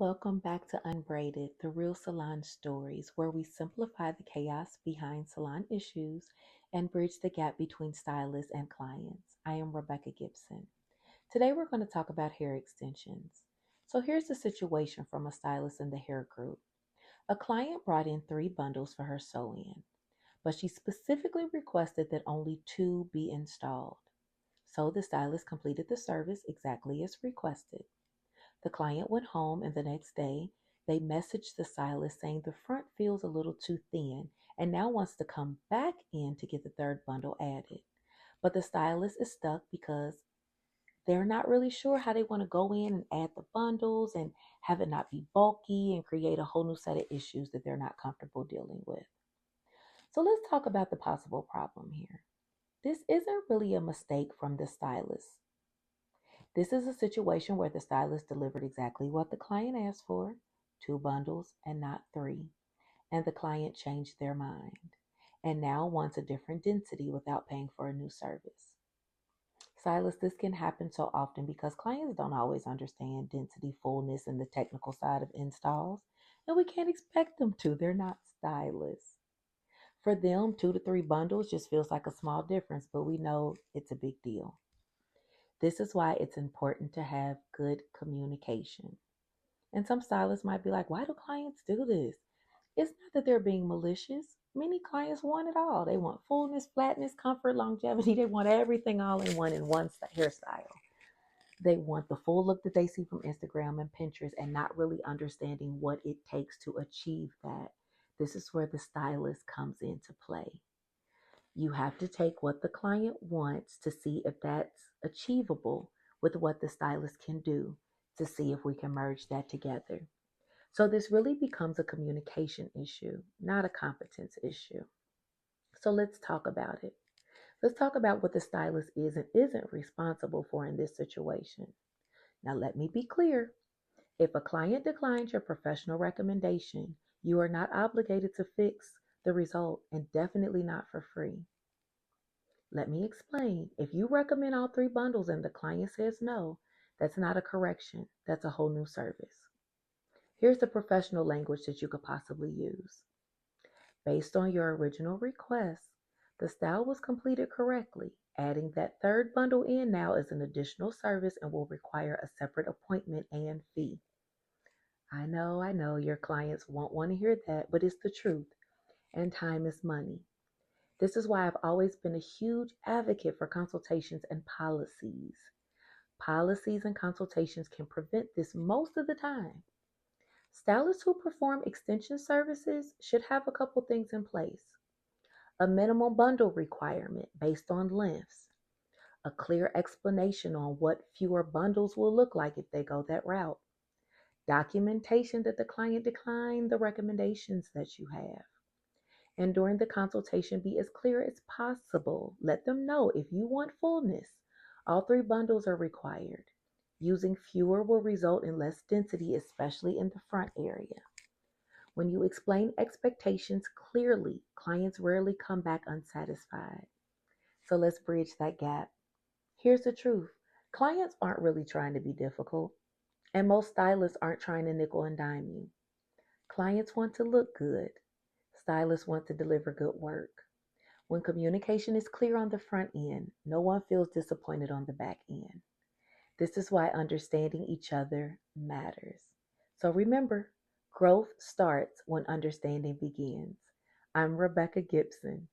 welcome back to Unbraided, the Real Salon Stories, where we simplify the chaos behind salon issues and bridge the gap between stylists and clients. I am Rebecca Gibson. Today we're going to talk about hair extensions. So here's the situation from a stylist in the hair group. A client brought in 3 bundles for her sew-in, but she specifically requested that only 2 be installed. So the stylist completed the service exactly as requested. The client went home, and the next day they messaged the stylist saying the front feels a little too thin and now wants to come back in to get the 3rd bundle added. But the stylist is stuck because they're not really sure how they want to go in and add the bundles and have it not be bulky and create a whole new set of issues that they're not comfortable dealing with. So let's talk about the possible problem here. This isn't really a mistake from the stylist. This is a situation where the stylist delivered exactly what the client asked for, 2 bundles and not 3, and the client changed their mind and now wants a different density without paying for a new service. Stylist, this can happen so often because clients don't always understand density, fullness, and the technical side of installs, and we can't expect them to. They're not stylists. For them, 2 to 3 bundles just feels like a small difference, but we know it's a big deal. This is why it's important to have good communication. And some stylists might be like, why do clients do this? It's not that they're being malicious. Many clients want it all. They want fullness, flatness, comfort, longevity. They want everything all in one hairstyle. They want the full look that they see from Instagram and Pinterest and not really understanding what it takes to achieve that. This is where the stylist comes into play. You have to take what the client wants to see if that's achievable with what the stylist can do to see if we can merge that together. So this really becomes a communication issue, not a competence issue. So let's talk about it. Let's talk about what the stylist is and isn't responsible for in this situation. Now, let me be clear. If a client declines your professional recommendation, you are not obligated to fix the result and definitely not for free. Let me explain. If you recommend all 3 bundles and the client says no, that's not a correction. That's a whole new service. Here's the professional language that you could possibly use. Based on your original request, the style was completed correctly. Adding that 3rd bundle in now is an additional service and will require a separate appointment and fee. I know, your clients won't want to hear that, but it's the truth, and time is money. This is why I've always been a huge advocate for consultations and policies. Policies and consultations can prevent this most of the time. Stylists who perform extension services should have a couple things in place. A minimum bundle requirement based on lengths. A clear explanation on what fewer bundles will look like if they go that route. Documentation that the client declined the recommendations that you have. And during the consultation, be as clear as possible. Let them know if you want fullness, all 3 bundles are required. Using fewer will result in less density, especially in the front area. When you explain expectations clearly, clients rarely come back unsatisfied. So let's bridge that gap. Here's the truth. Clients aren't really trying to be difficult, and most stylists aren't trying to nickel and dime you. Clients want to look good. Stylists want to deliver good work. When communication is clear on the front end, no one feels disappointed on the back end. This is why understanding each other matters. So remember, growth starts when understanding begins. I'm Rebecca Gibson,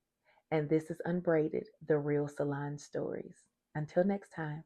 and this is Unbraided, the Real Salon Stories. Until next time.